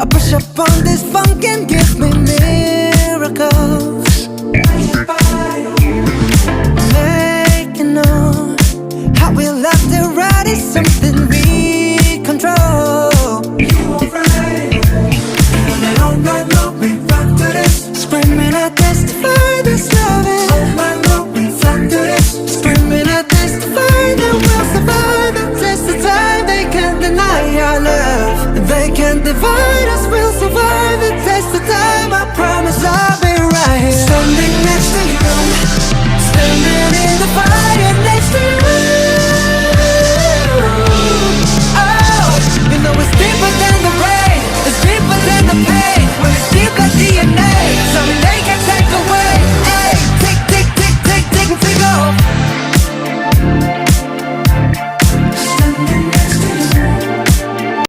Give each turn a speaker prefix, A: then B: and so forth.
A: I push up on this funk and give me miracles. Making know how we love to ride is something we control. And all night long we rock to this. Screaming I testify this loving. All night long we rock to this. Screaming I testify that we'll survive and test the time. They can't deny our love. They can't divide